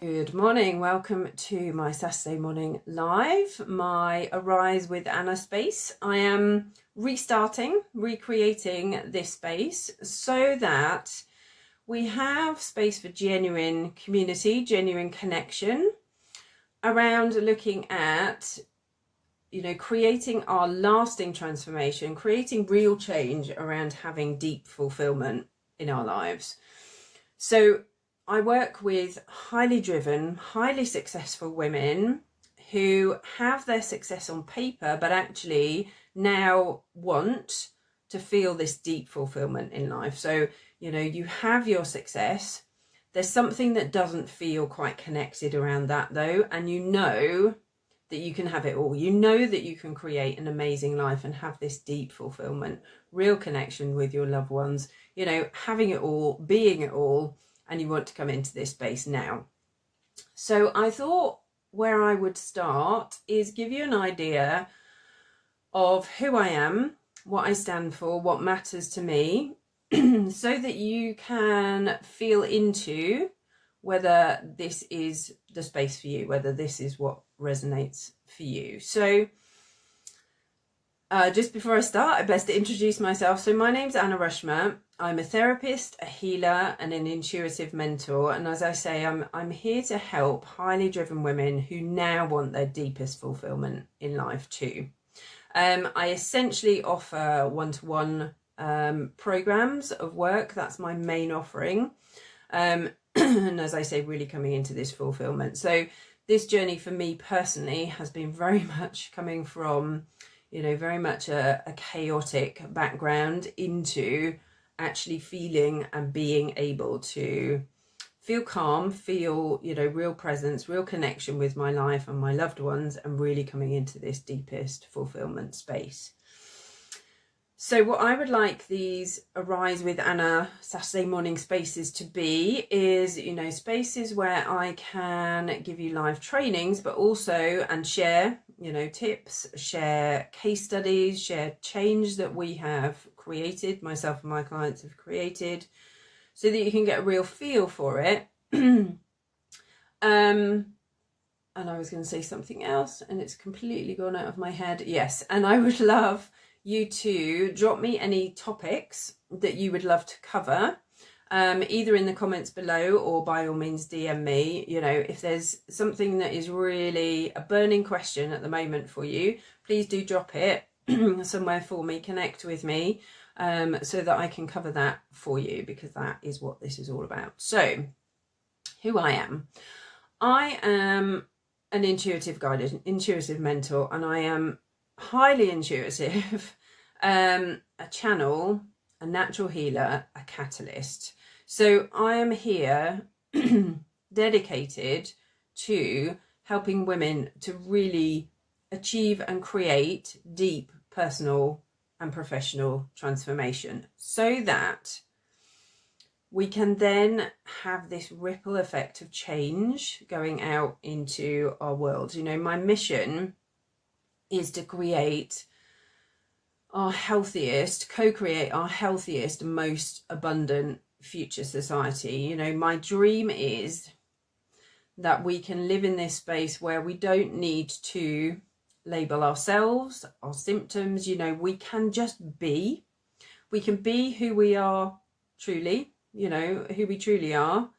Good morning, welcome to my Saturday morning live, my Arise with Anna space. I am recreating this space so that we have space for genuine community, genuine connection around looking at, creating our lasting transformation, creating real change around having deep fulfillment in our lives. So I work with highly driven, highly successful women who have their success on paper, but actually now want to feel this deep fulfillment in life. So, you have your success. There's something that doesn't feel quite connected around that though. And you know that you can have it all. You know that you can create an amazing life and have this deep fulfillment, real connection with your loved ones, having it all, being it all. And you want to come into this space now. So I thought where I would start is give you an idea of who I am, what I stand for, what matters to me, so that you can feel into whether this is the space for you, whether this is what resonates for you. So just before I start, I best introduce myself. So my name's Anna Rushmer. I'm a therapist, a healer, and an intuitive mentor. And as I say, I'm here to help highly driven women who now want their deepest fulfillment in life too. I essentially offer one-to-one programs of work. That's my main offering. And as I say, really coming into this fulfillment. So this journey for me personally has been very much coming from, very much a chaotic background into actually feeling and being able to feel calm, feel, real presence, real connection with my life and my loved ones, and really coming into this deepest fulfillment space. So what I would like these Arise with Anna Saturday morning spaces to be is, spaces where I can give you live trainings, but also, and share, tips, share case studies, share change that we have created, myself and my clients have created, so that you can get a real feel for it. And I was going to say something else and it's completely gone out of my head. Yes, and I would love you to drop me any topics that you would love to cover, either in the comments below or by all means DM me. If there's something that is really a burning question at the moment for you, please do drop it somewhere for me, connect with me, so that I can cover that for you, because that is what this is all about. So who I am an intuitive guide, an intuitive mentor, and I am highly intuitive, a channel, a natural healer, a catalyst. So I am here dedicated to helping women to really achieve and create deep personal and professional transformation, so that we can then have this ripple effect of change going out into our world. My mission is to create our healthiest, co-create our healthiest, most abundant future society. My dream is that we can live in this space where we don't need to label ourselves, our symptoms. We can just be. We can be who we are truly, who we truly are.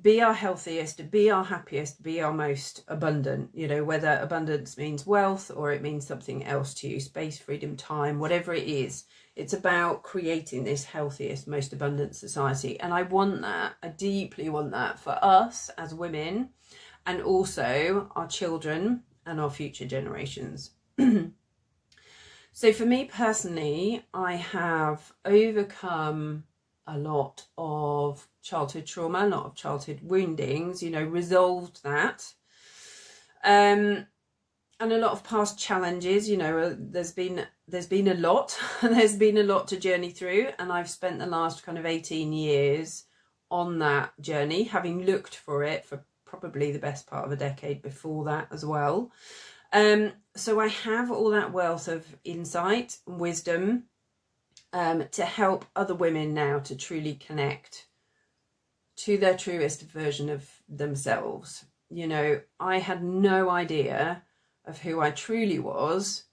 Be our healthiest, be our happiest, be our most abundant, whether abundance means wealth or it means something else to you, space, freedom, time, whatever it is. It's about creating this healthiest, most abundant society. And I want that, I deeply want that for us as women, and also our children and our future generations. So for me personally, I have overcome a lot of childhood trauma, a lot of childhood woundings, resolved that. And a lot of past challenges, there's been a lot, there's been a lot to journey through. And I've spent the last kind of 18 years on that journey, having looked for it for probably the best part of a decade before that as well. So I have all that wealth of insight and wisdom, to help other women now to truly connect to their truest version of themselves. You know, I had no idea of who I truly was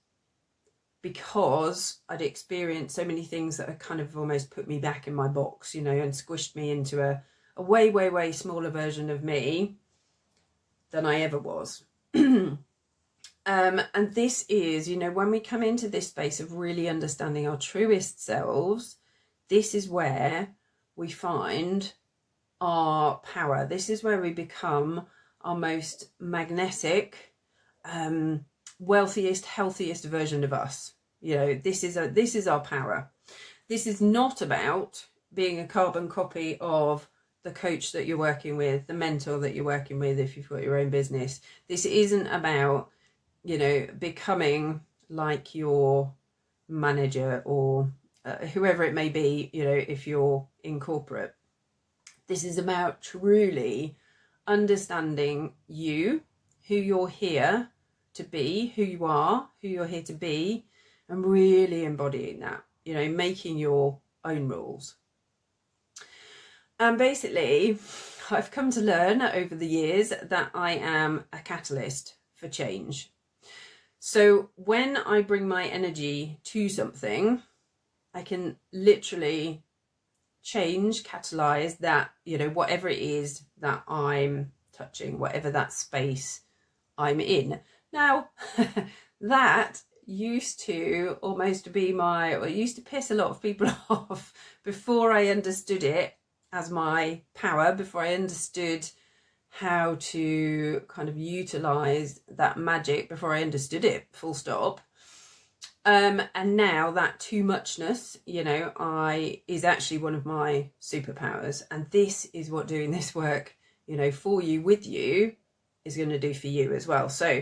because I'd experienced so many things that had kind of almost put me back in my box, you know, and squished me into a way, way, way smaller version of me than I ever was. And this is, you know, when we come into this space of really understanding our truest selves, this is where we find our power. This is where we become our most magnetic, wealthiest, healthiest version of us. You know, this is our power. This is not about being a carbon copy of the coach that you're working with, the mentor that you're working with if you've got your own business. This isn't about, you know, becoming like your manager or whoever it may be, you know, if you're in corporate. This is about truly understanding you, who you're here to be, who you are, who you're here to be, and really embodying that, you know, making your own rules. And basically, I've come to learn over the years that I am a catalyst for change. So when I bring my energy to something, I can literally change, catalyze that, you know, whatever it is that I'm touching, whatever that space I'm in. Now, that used to almost be it used to piss a lot of people off before I understood it as my power, before I understood how to kind of utilize that magic, before I understood it, full stop. And now that too muchness, you know, is actually one of my superpowers. And this is what doing this work, you know, for you, with you, is going to do for you as well. So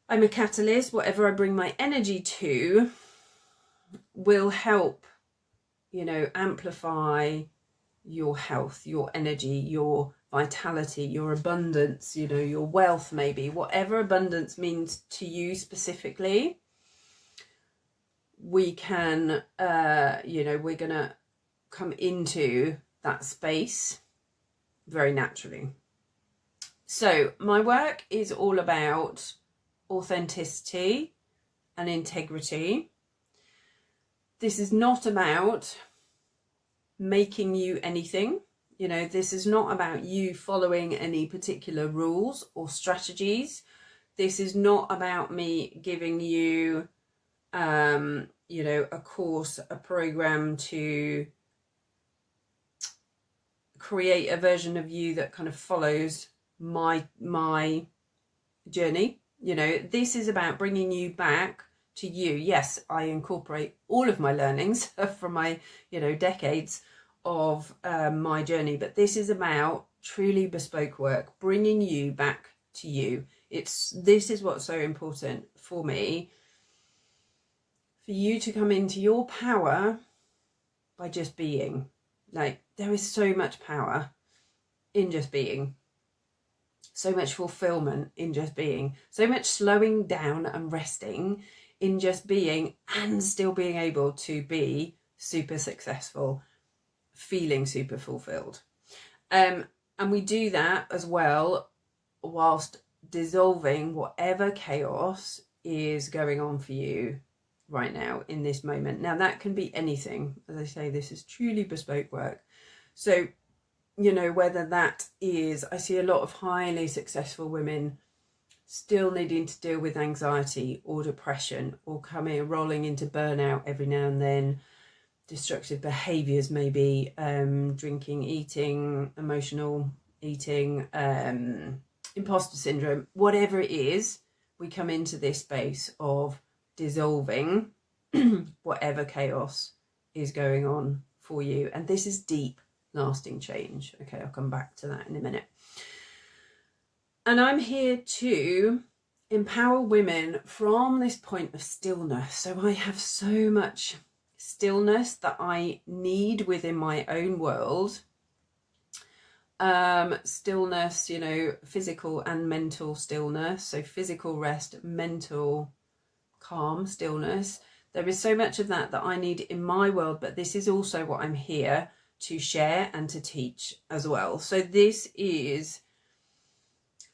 I'm a catalyst. Whatever I bring my energy to will help, you know, amplify your health, your energy, your vitality, your abundance, you know, your wealth, maybe, whatever abundance means to you specifically. We can, you know, we're going to come into that space very naturally. So my work is all about authenticity and integrity. This is not about making you anything. You know, this is not about you following any particular rules or strategies. This is not about me giving you you know, a course, a program to create a version of you that kind of follows my journey. You know, this is about bringing you back to you. Yes, I incorporate all of my learnings from my, you know, decades of my journey, but this is about truly bespoke work, bringing you back to you. This is what's so important for me, for you to come into your power by just being. Like, there is so much power in just being, so much fulfillment in just being, so much slowing down and resting in just being, and still being able to be super successful, feeling super fulfilled. And we do that as well whilst dissolving whatever chaos is going on for you right now in this moment. Now that can be anything. As I say, this is truly bespoke work. So, you know, whether that is, I see a lot of highly successful women still needing to deal with anxiety or depression, or rolling into burnout every now and then, destructive behaviors, maybe drinking, eating, emotional eating, imposter syndrome, whatever it is. We come into this space of dissolving whatever chaos is going on for you, and this is deep, lasting change. Okay, I'll come back to that in a minute. And I'm here to empower women from this point of stillness. So I have so much stillness that I need within my own world. Stillness, you know, physical and mental stillness. So physical rest, mental calm, stillness. There is so much of that I need in my world, but this is also what I'm here to share and to teach as well. So this is,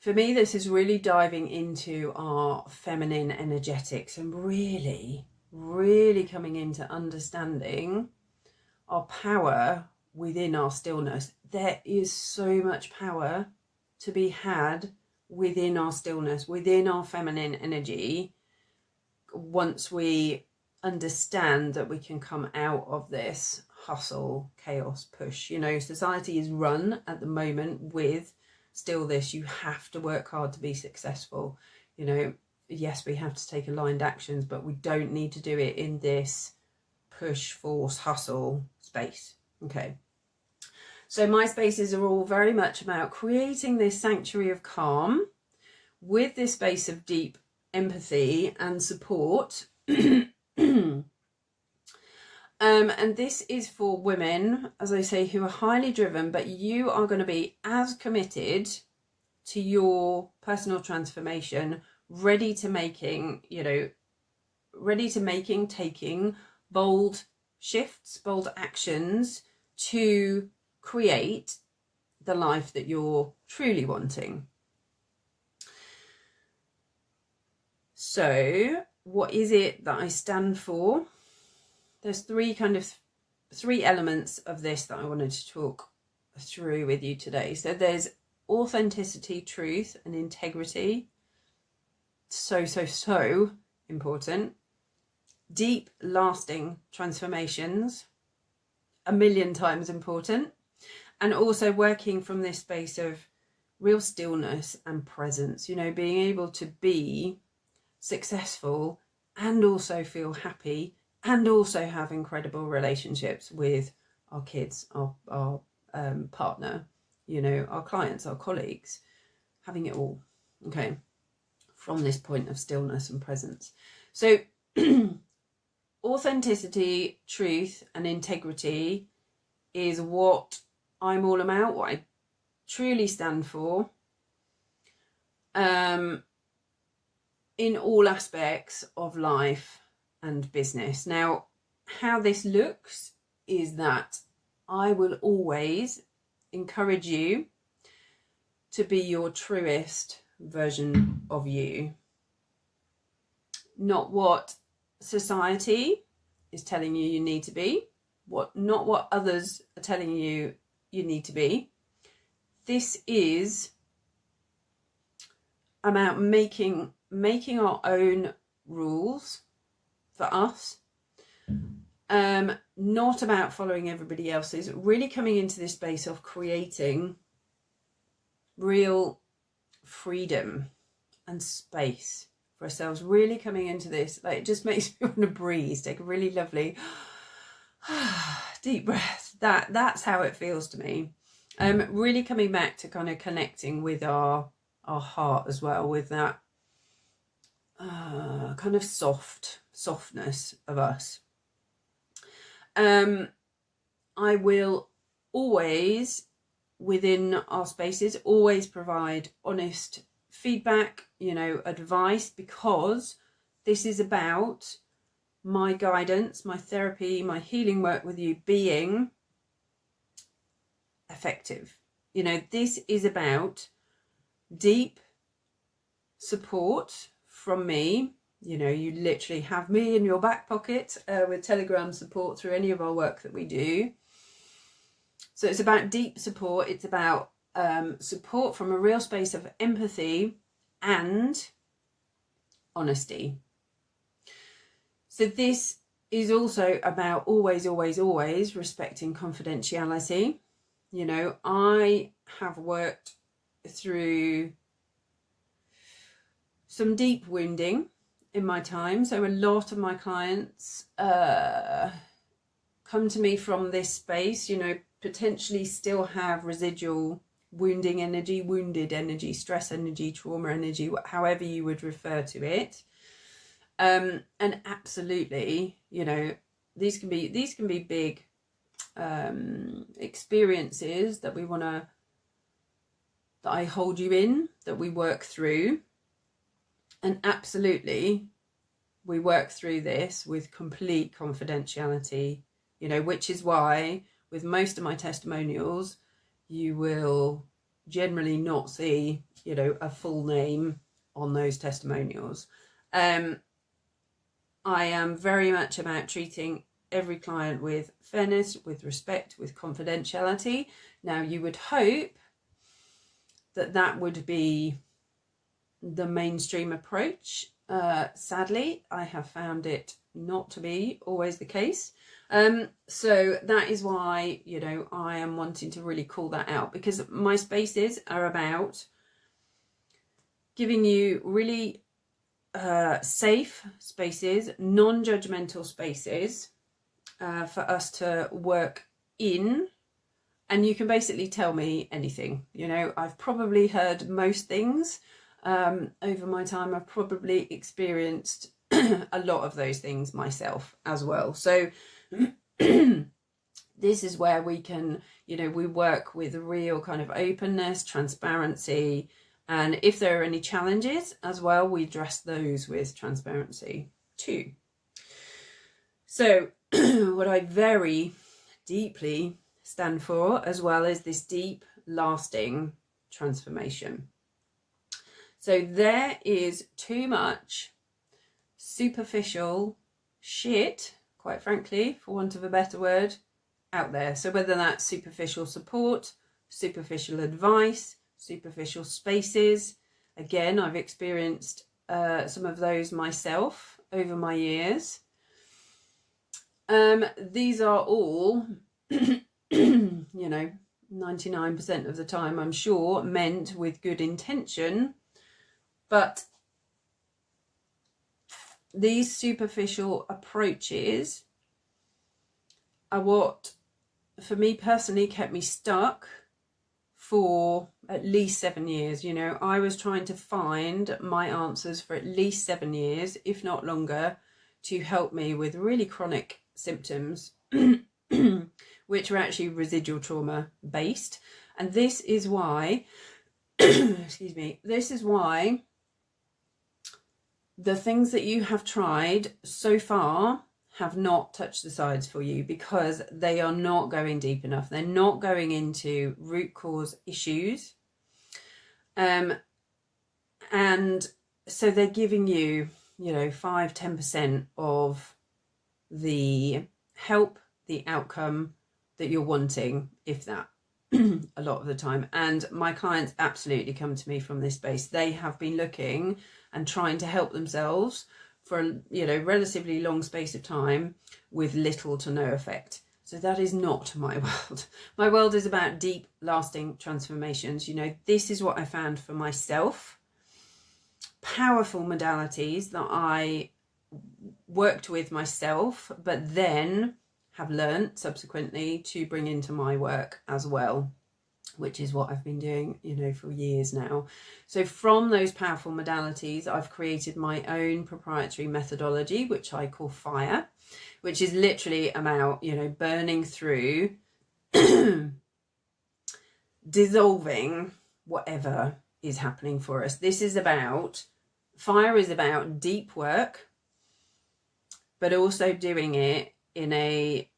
for me, this is really diving into our feminine energetics and really, really coming into understanding our power within our stillness. There is so much power to be had within our stillness, within our feminine energy, once we understand that we can come out of this hustle, chaos, push. You know, society is run at the moment with still this, you have to work hard to be successful. You know, yes, we have to take aligned actions, but we don't need to do it in this push, force, hustle space. Okay. So my spaces are all very much about creating this sanctuary of calm with this space of deep empathy and support. And this is for women, as I say, who are highly driven, but you are going to be as committed to your personal transformation, ready to making, taking bold shifts, bold actions to create the life that you're truly wanting. So what is it that I stand for? There's three elements of this that I wanted to talk through with you today. So there's authenticity, truth, and integrity. So important. Deep, lasting transformations, 1,000,000 times important. And also working from this space of real stillness and presence, you know, being able to be successful and also feel happy and also have incredible relationships with our kids, our partner, you know, our clients, our colleagues, having it all, okay, from this point of stillness and presence. So authenticity, truth, and integrity is what I'm all about, what I truly stand for, in all aspects of life and business. Now, how this looks is that I will always encourage you to be your truest version of you. Not what society is telling you you need to be, not what others are telling you you need to be. This is about making our own rules for us, not about following everybody else's, really coming into this space of creating real freedom and space for ourselves, really coming into this, like, it just makes me want to breathe, take a really lovely deep breath. That's how it feels to me. Really coming back to kind of connecting with our heart as well, with that kind of softness of us. I will always, within our spaces, always provide honest feedback, you know, advice, because this is about my guidance, my therapy, my healing work with you being effective. You know, this is about deep support from me. You know, you literally have me in your back pocket with Telegram support through any of our work that we do. So it's about deep support. It's about support from a real space of empathy and honesty. So this is also about always respecting confidentiality. You know, I have worked through some deep wounding in my time. So a lot of my clients come to me from this space, you know, potentially still have residual wounding energy, wounded energy, stress energy, trauma energy, however you would refer to it. And absolutely, you know, these can be big experiences that I hold you in, that we work through. And absolutely, we work through this with complete confidentiality, you know, which is why with most of my testimonials, you will generally not see, you know, a full name on those testimonials. I am very much about treating every client with fairness, with respect, with confidentiality. Now, you would hope that that would be the mainstream approach. Sadly, I have found it not to be always the case. So that is why, you know, I am wanting to really call that out, because my spaces are about giving you really safe spaces, non-judgmental spaces for us to work in. And you can basically tell me anything. You know, I've probably heard most things over my time. I've probably experienced a lot of those things myself as well. So this is where we can, you know, we work with real kind of openness, transparency. And if there are any challenges as well, we address those with transparency too. So what I very deeply stand for as well is this deep, lasting transformation. So there is too much superficial shit, quite frankly, for want of a better word, out there. So whether that's superficial support, superficial advice, superficial spaces, again, I've experienced some of those myself over my years. These are all, you know, 99% of the time, I'm sure, meant with good intention, but these superficial approaches are what, for me personally, kept me stuck for at least 7 years. You know, I was trying to find my answers for at least 7 years, if not longer, to help me with really chronic symptoms, which were actually residual trauma based. And this is why, excuse me, this is why the things that you have tried so far have not touched the sides for you, because they are not going deep enough. They're not going into root cause issues. And so they're giving you, you know, 5-10% of the help, the outcome that you're wanting, if that, a lot of the time. And my clients absolutely come to me from this space. They have been looking and trying to help themselves for a, you know, relatively long space of time with little to no effect. So that is not my world. My world is about deep, lasting transformations. You know, this is what I found for myself. Powerful modalities that I worked with myself, but then have learned subsequently to bring into my work as well, which is what I've been doing, you know, for years now. So from those powerful modalities, I've created my own proprietary methodology, which I call FIRE, which is literally about, you know, burning through, dissolving whatever is happening for us. This is about, FIRE is about deep work, but also doing it in a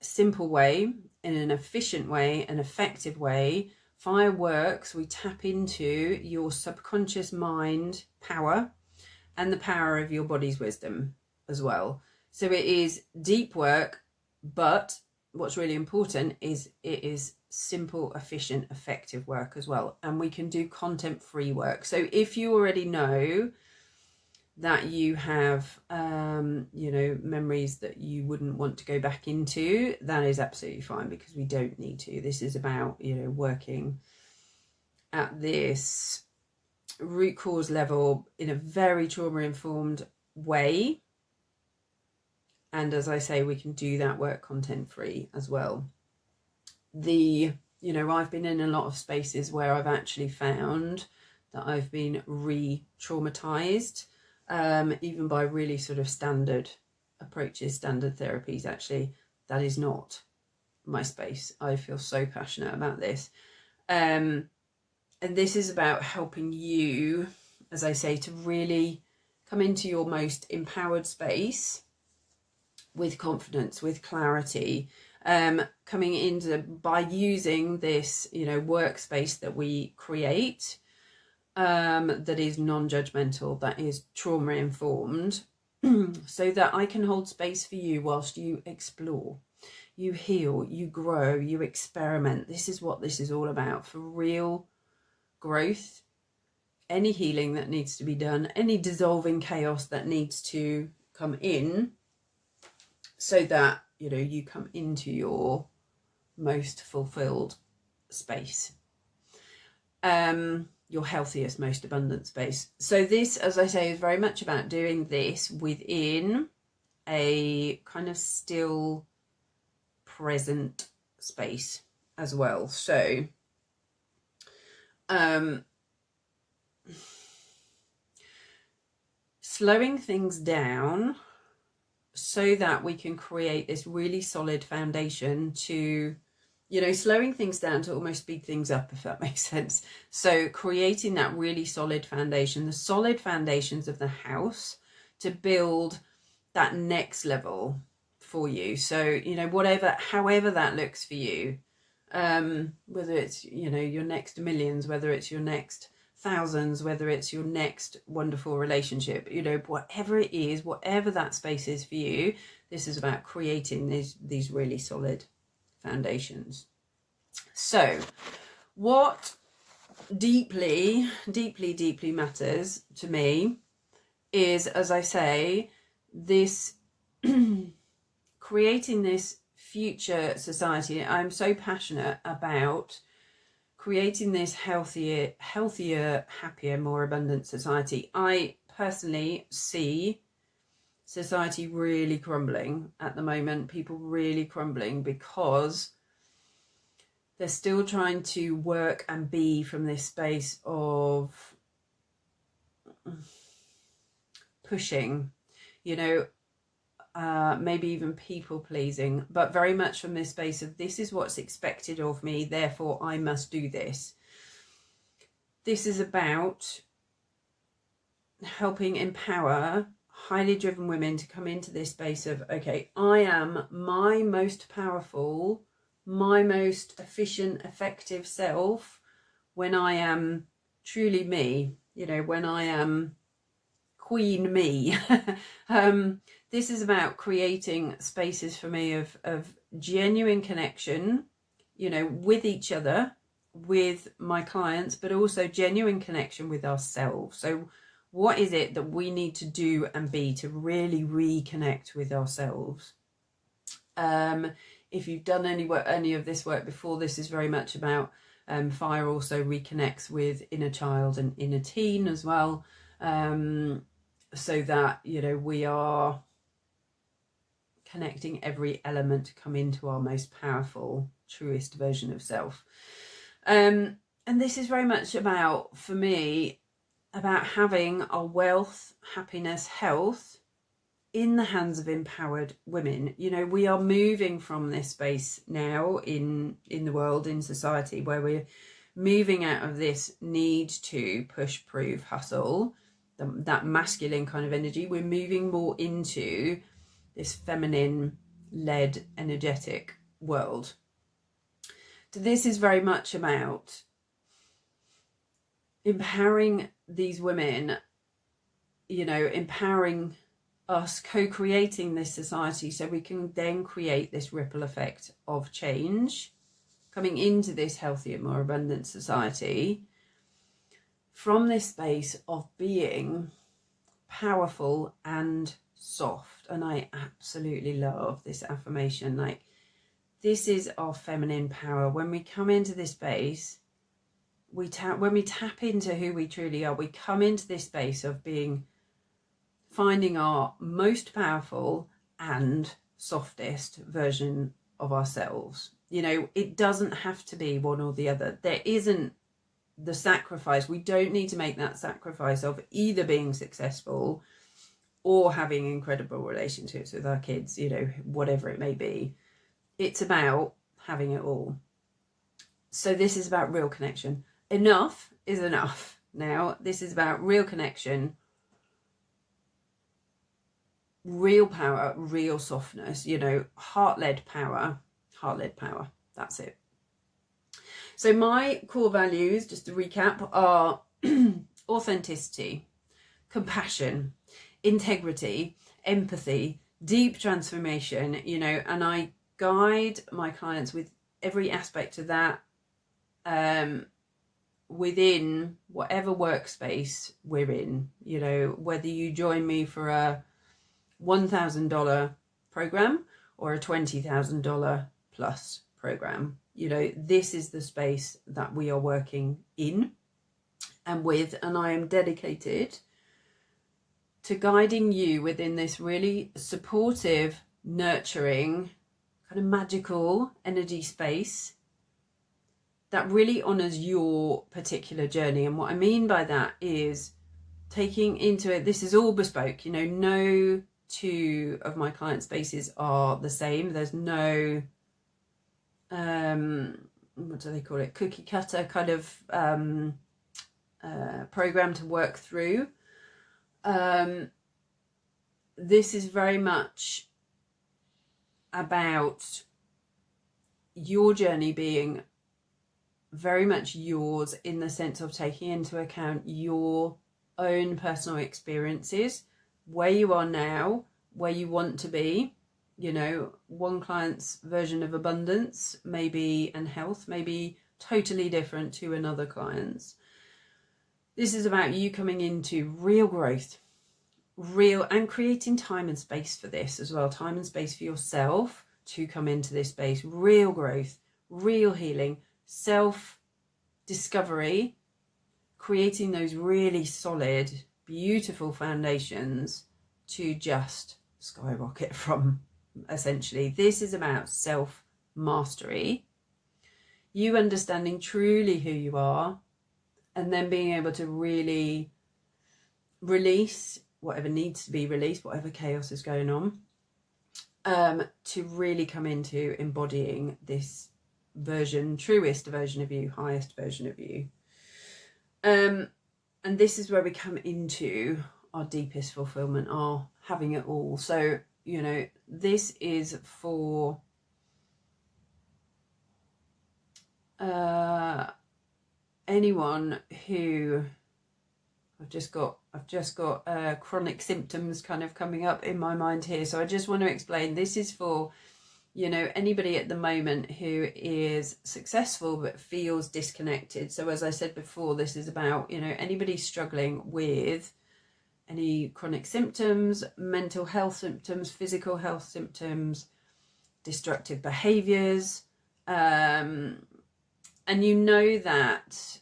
simple way, in an efficient way, an effective way. FIRE works, we tap into your subconscious mind power and the power of your body's wisdom as well. So it is deep work, but what's really important is it is simple, efficient, effective work as well. And we can do content-free work. So if you already know that you have, you know, memories that you wouldn't want to go back into, that is absolutely fine, because we don't need to. This is about, you know, working at this root cause level in a very trauma-informed way. And as I say, we can do that work content-free as well. You know, I've been in a lot of spaces where I've actually found that I've been re-traumatized, even by really sort of standard approaches, standard therapies. Actually, that is not my space. I feel so passionate about this. And this is about helping you, as I say, to really come into your most empowered space with confidence, with clarity, coming into by using this, you know, workspace that we create, that is non-judgmental, that is trauma informed, so that I can hold space for you whilst you explore, you heal, you grow, you experiment. This is what this is all about, for real growth, any healing that needs to be done, any dissolving chaos that needs to come in, so that, you know, you come into your most fulfilled space, your healthiest, most abundant space. So this, as I say, is very much about doing this within a kind of still present space as well. So slowing things down so that we can create this really solid foundation to, you know, slowing things down to almost speed things up, if that makes sense. So creating that really solid foundation, the solid foundations of the house, to build that next level for you. So, you know, however that looks for you, whether it's, you know, your next millions, whether it's your next thousands, whether it's your next wonderful relationship, you know, whatever it is, whatever that space is for you, this is about creating these really solid foundations. So what deeply matters to me is, as I say, this creating this future society. I'm so passionate about creating this healthier, happier, more abundant society. I personally see society really crumbling at the moment, people really crumbling, because they're still trying to work and be from this space of pushing, you know, maybe even people pleasing, but very much from this space of, this is what's expected of me, therefore I must do this. This is about helping empower highly driven women to come into this space of, okay, I am my most powerful, my most efficient, effective self when I am truly me, you know, when I am queen me. This is about creating spaces for me of genuine connection, you know, with each other, with my clients, but also genuine connection with ourselves. So what is it that we need to do and be to really reconnect with ourselves? If you've done any of this work before, this is very much about fire also reconnects with inner child and inner teen as well, so that, you know, we are connecting every element to come into our most powerful, truest version of self. And this is very much about, for me, about having our wealth, happiness, health in the hands of empowered women. You know, we are moving from this space now in the world, in society, where we're moving out of this need to push, prove, hustle, that masculine kind of energy. We're moving more into this feminine led energetic world. So this is very much about empowering these women, you know, empowering us, co-creating this society, so we can then create this ripple effect of change coming into this healthier, more abundant society from this space of being powerful and soft. And I absolutely love this affirmation. Like, this is our feminine power. When we come into this space, when we tap into who we truly are, we come into this space of finding our most powerful and softest version of ourselves. You know, it doesn't have to be one or the other. There isn't the sacrifice. We don't need to make that sacrifice of either being successful or having incredible relationships with our kids, you know, whatever it may be. It's about having it all. So this is about real connection. Enough is enough. Now, this is about real connection, real power, real softness, you know, heart-led power, heart-led power. That's it. So my core values, just to recap, are authenticity, compassion, integrity, empathy, deep transformation, you know, and I guide my clients with every aspect of that within whatever workspace we're in, you know, whether you join me for a $1,000 program or a $20,000 plus program, you know, this is the space that we are working in and with, and I am dedicated to guiding you within this really supportive, nurturing, kind of magical energy space that really honors your particular journey. And what I mean by that is taking into it, this is all bespoke, you know, no two of my client spaces are the same. There's no, what do they call it? Cookie cutter kind of program to work through. This is very much about your journey being very much yours, in the sense of taking into account your own personal experiences, where you are now, where you want to be. You know, one client's version of abundance maybe and health may be totally different to another client's. This is about you coming into real growth, real, and creating time and space for this as well. Time and space for yourself to come into this space. Real growth, real healing, self-discovery, creating those really solid, beautiful foundations to just skyrocket from, essentially. This is about self-mastery, you understanding truly who you are, and then being able to really release whatever needs to be released, whatever chaos is going on, to really come into embodying this version, truest version of you, highest version of you. And this is where we come into our deepest fulfillment, our having it all. So, you know, this is for anyone who, I've just got chronic symptoms kind of coming up in my mind here. So I just want to explain, this is for, you know, anybody at the moment who is successful but feels disconnected. So as I said before, this is about, you know, anybody struggling with any chronic symptoms, mental health symptoms, physical health symptoms, destructive behaviors, and you know that,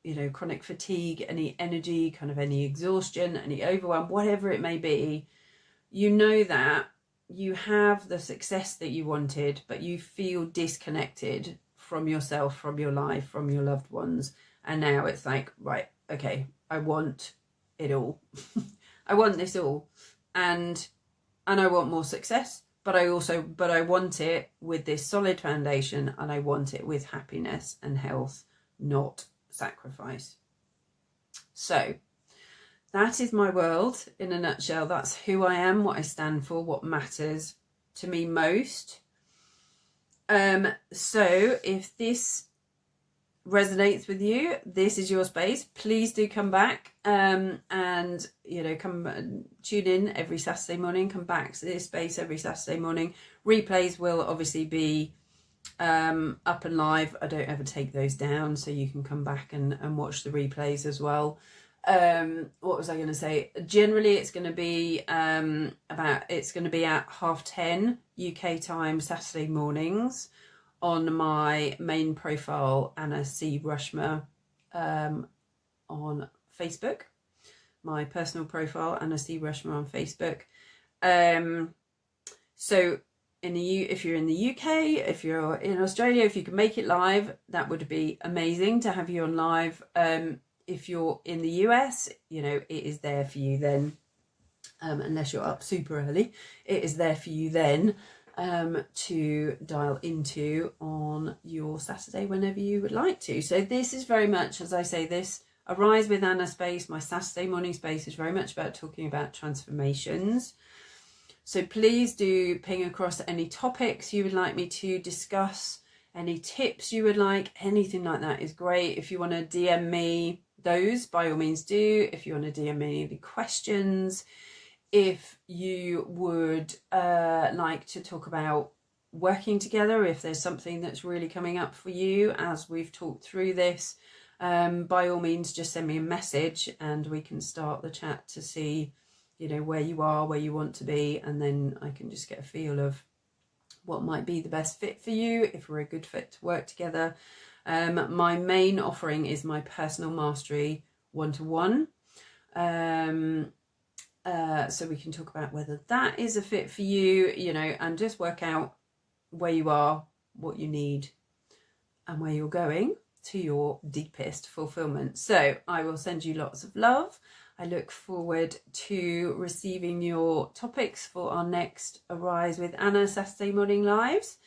you know, chronic fatigue, any energy, kind of any exhaustion, any overwhelm, whatever it may be, you know that you have the success that you wanted, but you feel disconnected from yourself, from your life, from your loved ones. And now it's like, right, okay, I want it all. I want this all. And I want more success, but I want it with this solid foundation, and I want it with happiness and health, not sacrifice. So that is my world in a nutshell. That's who I am, what I stand for, what matters to me most. So if this resonates with you, this is your space. Please do come back, and you know, come tune in every Saturday morning. Come back to this space every Saturday morning. Replays will obviously be up and live. I don't ever take those down, so you can come back and watch the replays as well. What was I going to say? Generally it's going to be at 10:30 UK time Saturday mornings on my main profile, Anna C. Rushmer, on Facebook. My personal profile, Anna C. Rushmer on Facebook. So if you're in the UK, if you're in Australia, if you can make it live, that would be amazing to have you on live. If you're in the US, you know, it is there for you then, unless you're up super early, it is there for you then, to dial into on your Saturday whenever you would like to. So this is very much, as I say, this Arise with Anna space, my Saturday morning space, is very much about talking about transformations. So please do ping across any topics you would like me to discuss, any tips you would like, anything like that is great. If you want to DM me those, by all means do. If you want to DM me the questions, if you would like to talk about working together, if there's something that's really coming up for you as we've talked through this, by all means just send me a message and we can start the chat to see, you know, where you are, where you want to be, and then I can just get a feel of what might be the best fit for you, if we're a good fit to work together. My main offering is my personal mastery one-to-one. So we can talk about whether that is a fit for you, you know, and just work out where you are, what you need, and where you're going to your deepest fulfillment. So I will send you lots of love. I look forward to receiving your topics for our next Arise with Anna Saturday morning lives.